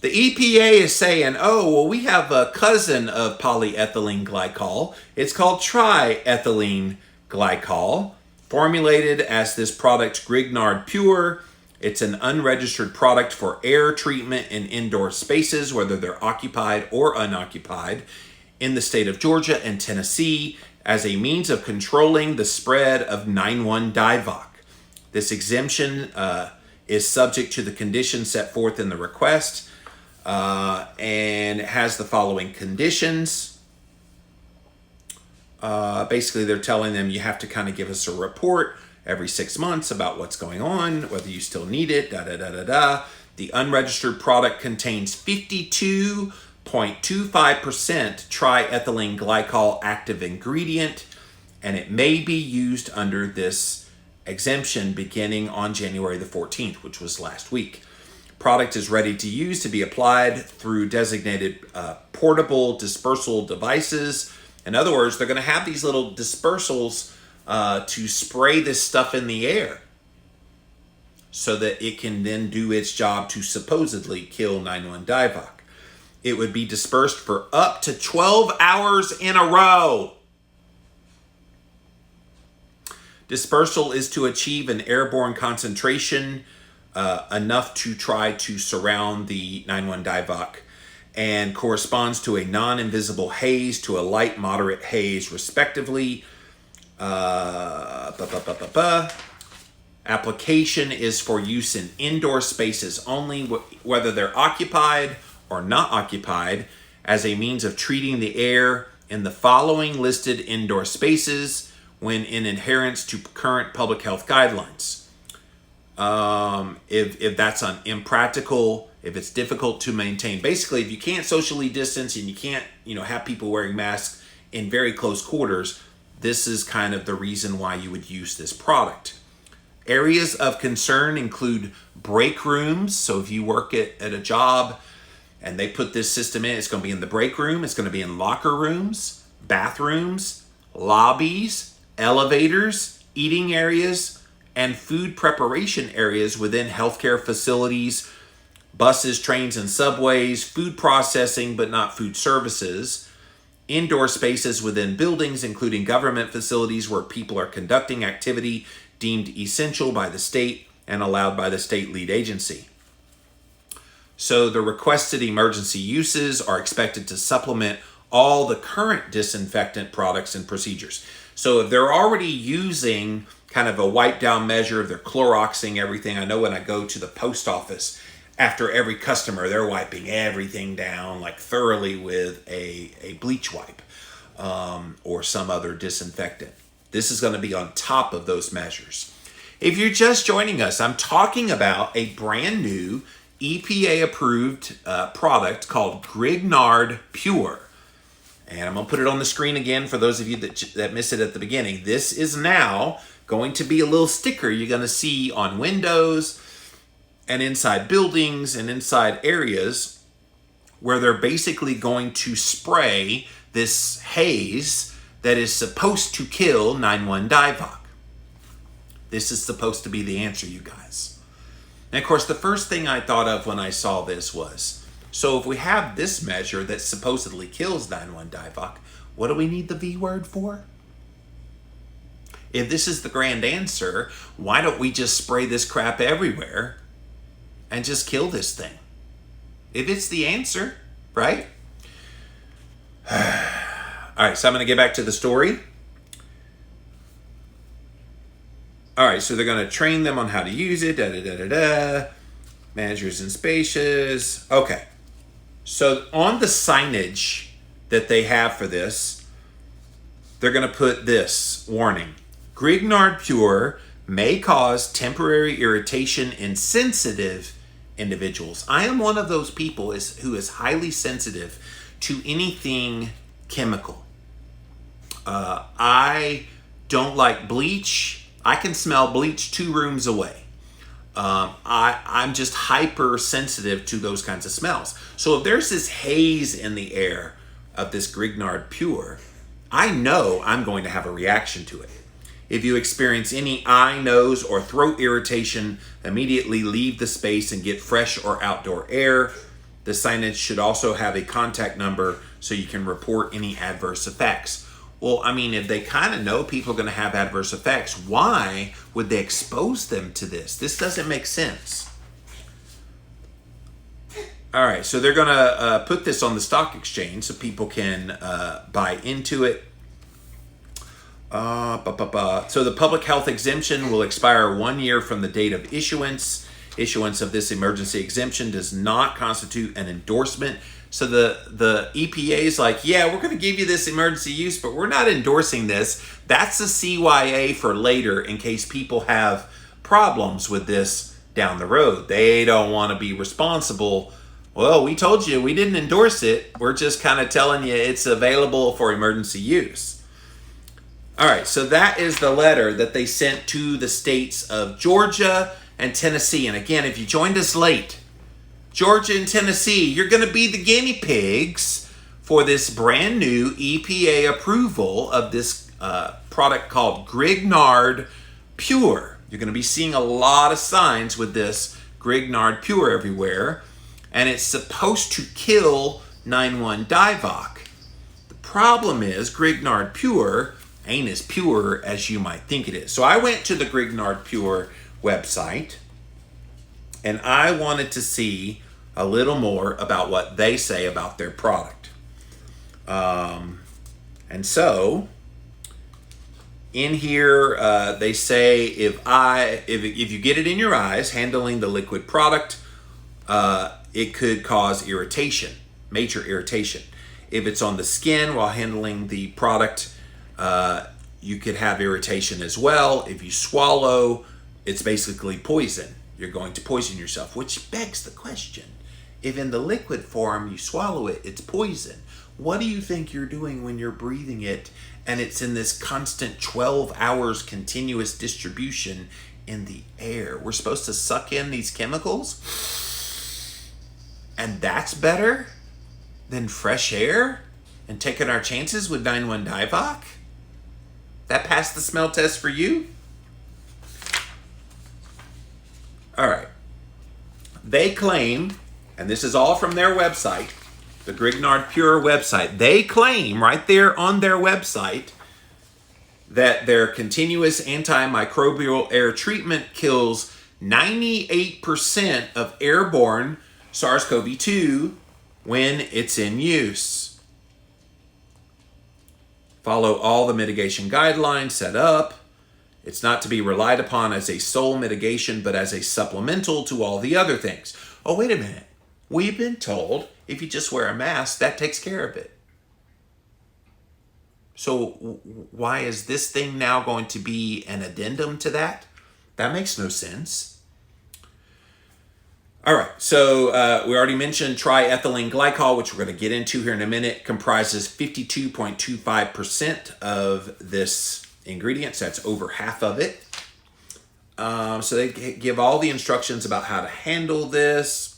The EPA is saying, oh, well, we have a cousin of polyethylene glycol. It's called triethylene glycol, formulated as this product Grignard Pure. It's an unregistered product for air treatment in indoor spaces, whether they're occupied or unoccupied, in the state of Georgia and Tennessee, as a means of controlling the spread of 9-1 DIVOC. This exemption is subject to the conditions set forth in the request, and it has the following conditions. Basically, they're telling them you have to kind of give us a report every 6 months about what's going on, whether you still need it, The unregistered product contains 52.25% triethylene glycol active ingredient, and it may be used under this exemption beginning on January the 14th, which was last week. Product is ready to use to be applied through designated portable dispersal devices. In other words, they're going to have these little dispersals to spray this stuff in the air so that it can then do its job to supposedly kill 9-1 DIVOC. It would be dispersed for up to 12 hours in a row. Dispersal is to achieve an airborne concentration enough to try to surround the 9-1 DIVOC, and corresponds to a non-invisible haze to a light moderate haze, respectively. Application is for use in indoor spaces only, whether they're occupied or not occupied, as a means of treating the air in the following listed indoor spaces when in adherence to current public health guidelines. If that's impractical, if it's difficult to maintain, basically if you can't socially distance and you can't, have people wearing masks in very close quarters, this is kind of the reason why you would use this product. Areas of concern include break rooms. So if you work at a job and they put this system in, it's going to be in the break room, it's going to be in locker rooms, bathrooms, lobbies, elevators, eating areas, and food preparation areas within healthcare facilities, buses, trains, and subways, food processing but not food services, indoor spaces within buildings, including government facilities where people are conducting activity deemed essential by the state and allowed by the state lead agency. So the requested emergency uses are expected to supplement all the current disinfectant products and procedures. So if they're already using kind of a wipe down measure, they're Cloroxing everything. I know when I go to the post office, after every customer, they're wiping everything down like thoroughly with a bleach wipe or some other disinfectant. This is going to be on top of those measures. If you're just joining us, I'm talking about a brand new EPA-approved product called Grignard Pure. And I'm going to put it on the screen again for those of you that missed it at the beginning. This is now going to be a little sticker you're going to see on windows and inside buildings and inside areas where they're basically going to spray this haze that is supposed to kill 9-1 DIVOC. This is supposed to be the answer, you guys. And of course, the first thing I thought of when I saw this was, so if we have this measure that supposedly kills 9-1 DIVOC, what do we need the V word for? If this is the grand answer, why don't we just spray this crap everywhere and just kill this thing? If it's the answer, right? All right, so I'm going to get back to the story. All right, so they're going to train them on how to use it, managers in spaces. Okay, so on the signage that they have for this, they're going to put this warning. Grignard Pure may cause temporary irritation in sensitive individuals. I am one of those people who is highly sensitive to anything chemical. I don't like bleach. I can smell bleach 2 rooms away. I'm just hypersensitive to those kinds of smells. So if there's this haze in the air of this Grignard Pure, I know I'm going to have a reaction to it. If you experience any eye, nose, or throat irritation, immediately leave the space and get fresh or outdoor air. The signage should also have a contact number so you can report any adverse effects. Well, I mean, if they kind of know people are going to have adverse effects, why would they expose them to this? This doesn't make sense. All right, so they're going to put this on the stock exchange so people can buy into it. So the public health exemption will expire 1 year from the date of issuance. Issuance of this emergency exemption does not constitute an endorsement. So the EPA is like, yeah, we're going to give you this emergency use, but we're not endorsing this. That's a CYA for later in case people have problems with this down the road. They don't want to be responsible. Well, we told you we didn't endorse it. We're just kind of telling you it's available for emergency use. All right, so that is the letter that they sent to the states of Georgia and Tennessee. And again, if you joined us late, Georgia and Tennessee, you're going to be the guinea pigs for this brand new EPA approval of this product called Grignard Pure. You're going to be seeing a lot of signs with this Grignard Pure everywhere, and it's supposed to kill 9,1-DIVOC. The problem is Grignard Pure ain't as pure as you might think it is. So I went to the Grignard Pure website, and I wanted to see a little more about what they say about their product. And so in here, they say if you get it in your eyes, handling the liquid product, it could cause irritation, major irritation. If it's on the skin while handling the product, you could have irritation as well. If you swallow, it's basically poison. You're going to poison yourself, which begs the question. If in the liquid form you swallow it, it's poison. What do you think you're doing when you're breathing it and it's in this constant 12 hours continuous distribution in the air? We're supposed to suck in these chemicals? And that's better than fresh air and taking our chances with 9,1-DIVOC? That passed the smell test for you? All right. They claim, and this is all from their website, the Grignard Pure website, they claim right there on their website that their continuous antimicrobial air treatment kills 98% of airborne SARS-CoV-2 when it's in use. Follow all the mitigation guidelines set up. It's not to be relied upon as a sole mitigation, but as a supplemental to all the other things. Oh, wait a minute. We've been told if you just wear a mask, that takes care of it. So why is this thing now going to be an addendum to that? That makes no sense. All right, so we already mentioned triethylene glycol, which we're going to get into here in a minute, comprises 52.25% of this ingredient, so that's over half of it. So they give all the instructions about how to handle this.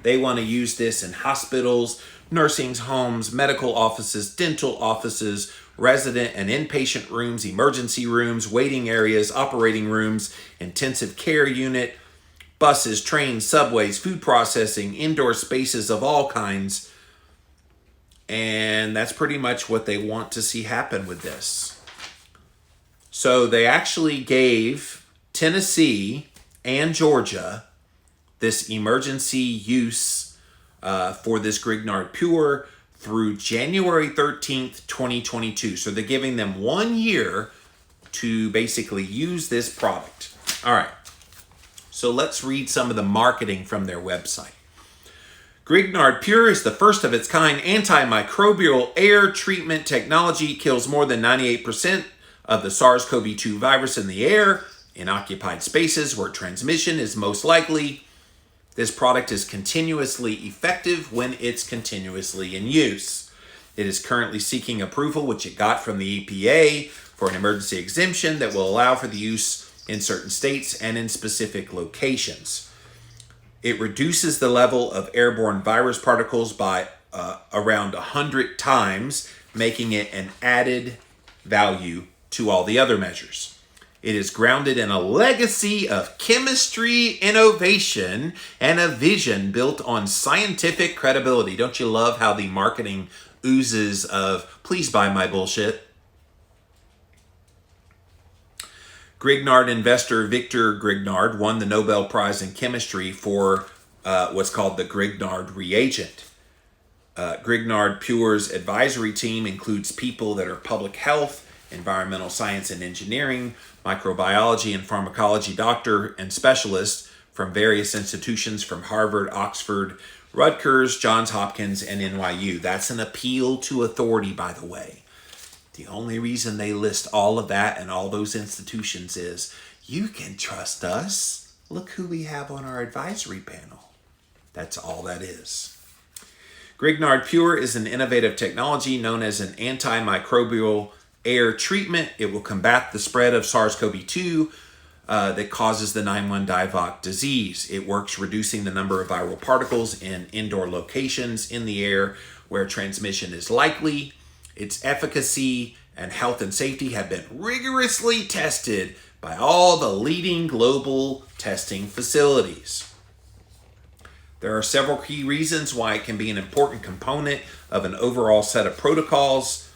They want to use this in hospitals, nursing homes, medical offices, dental offices, resident and inpatient rooms, emergency rooms, waiting areas, operating rooms, intensive care unit, buses, trains, subways, food processing, indoor spaces of all kinds. And that's pretty much what they want to see happen with this. So they actually gave Tennessee and Georgia this emergency use for this Grignard Pure through January 13th, 2022. So they're giving them 1 year to basically use this product. All right. So let's read some of the marketing from their website. Grignard Pure is the first of its kind antimicrobial air treatment technology. Kills more than 98% of the SARS-CoV-2 virus in the air in occupied spaces where transmission is most likely. This product is continuously effective when it's continuously in use. It is currently seeking approval, which it got from the EPA, for an emergency exemption that will allow for the use in certain states and in specific locations. It reduces the level of airborne virus particles by around 100 times, making it an added value to all the other measures. It is grounded in a legacy of chemistry, innovation, and a vision built on scientific credibility. Don't you love how the marketing oozes of, please buy my bullshit? Grignard investor Victor Grignard won the Nobel Prize in Chemistry for what's called the Grignard reagent. Grignard Pure's advisory team includes people that are public health, environmental science and engineering, microbiology and pharmacology doctor and specialists from various institutions from Harvard, Oxford, Rutgers, Johns Hopkins, and NYU. That's an appeal to authority, by the way. The only reason they list all of that and all those institutions is you can trust us. Look who we have on our advisory panel. That's all that is. Grignard Pure is an innovative technology known as an antimicrobial air treatment. It will combat the spread of SARS-CoV-2 that causes the 9-1-DIVOC disease. It works reducing the number of viral particles in indoor locations in the air where transmission is likely. Its efficacy and health and safety have been rigorously tested by all the leading global testing facilities. There are several key reasons why it can be an important component of an overall set of protocols.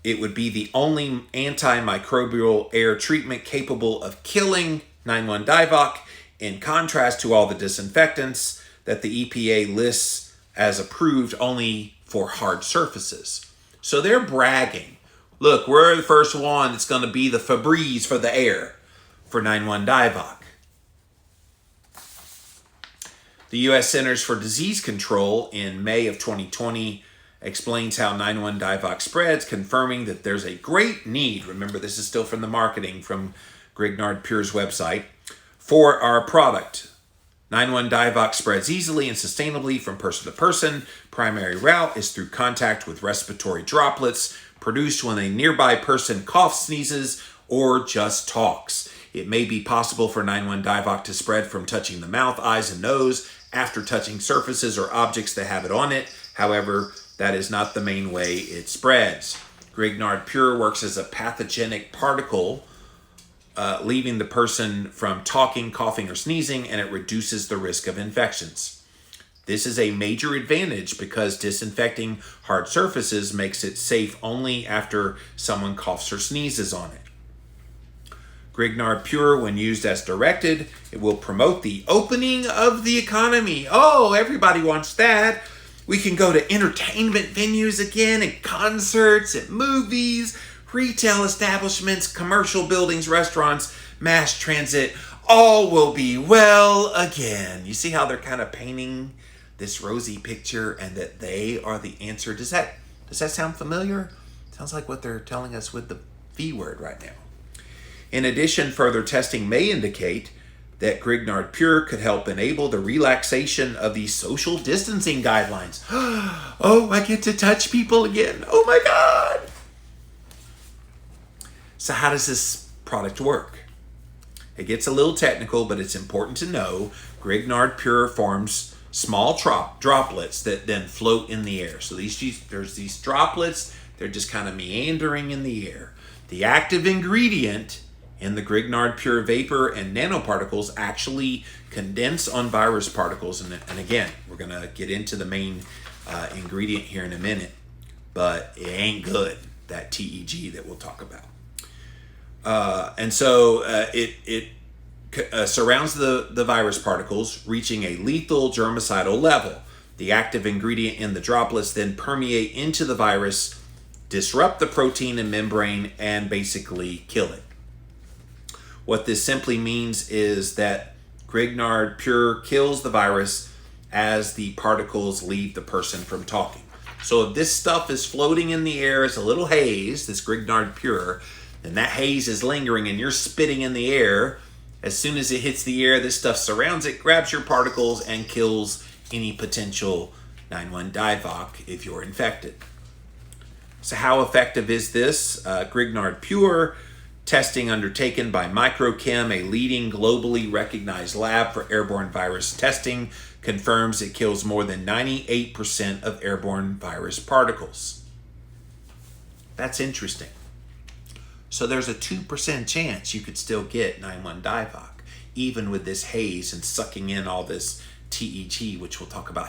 It would be the only antimicrobial air treatment capable of killing 9-1-DIVOC, in contrast to all the disinfectants that the EPA lists as approved only for hard surfaces. So they're bragging. Look, we're the first one that's going to be the Febreze for the air for 9-1-DIVOC. The U.S. Centers for Disease Control in May of 2020 explains how 9-1-DIVOC spreads, confirming that there's a great need, remember this is still from the marketing from Grignard Pure's website, for our product. 9-1-DIVOC spreads easily and sustainably from person to person. Primary route is through contact with respiratory droplets produced when a nearby person coughs, sneezes, or just talks. It may be possible for 9-1-DIVOC to spread from touching the mouth, eyes, and nose after touching surfaces or objects that have it on it. However, that is not the main way it spreads. Grignard Pure works as a pathogenic particle, leaving the person from talking, coughing, or sneezing, and it reduces the risk of infections. This is a major advantage because disinfecting hard surfaces makes it safe only after someone coughs or sneezes on it. Grignard Pure, when used as directed, it will promote the opening of the economy. Oh, everybody wants that. We can go to entertainment venues again, and concerts, and movies, retail establishments, commercial buildings, restaurants, mass transit. All will be well again. You see how they're kind of painting this rosy picture and that they are the answer? Does that sound familiar? Sounds like what they're telling us with the V word right now. In addition, further testing may indicate that Grignard Pure could help enable the relaxation of the social distancing guidelines. Oh, I get to touch people again. Oh my God. So how does this product work? It gets a little technical, but it's important to know Grignard Pure forms small droplets that then float in the air. So there's these droplets, they're just kind of meandering in the air. The active ingredient in the Grignard Pure vapor and nanoparticles actually condense on virus particles. And again, we're going to get into the main ingredient here in a minute, but it ain't good, that TEG that we'll talk about. And so it surrounds the virus particles, reaching a lethal germicidal level. The active ingredient in the droplets then permeate into the virus, disrupt the protein and membrane, and basically kill it. What this simply means is that Grignard Pure kills the virus as the particles leave the person from talking. So if this stuff is floating in the air as a little haze, this Grignard Pure, and that haze is lingering and you're spitting in the air, as soon as it hits the air, this stuff surrounds it, grabs your particles, and kills any potential 9-1-DIVOC if you're infected. So how effective is this? Grignard Pure testing undertaken by Microchem, a leading globally recognized lab for airborne virus testing, confirms it kills more than 98% of airborne virus particles. That's interesting. So there's a 2% chance you could still get 9-1 DIVOC, even with this haze and sucking in all this TEG, which we'll talk about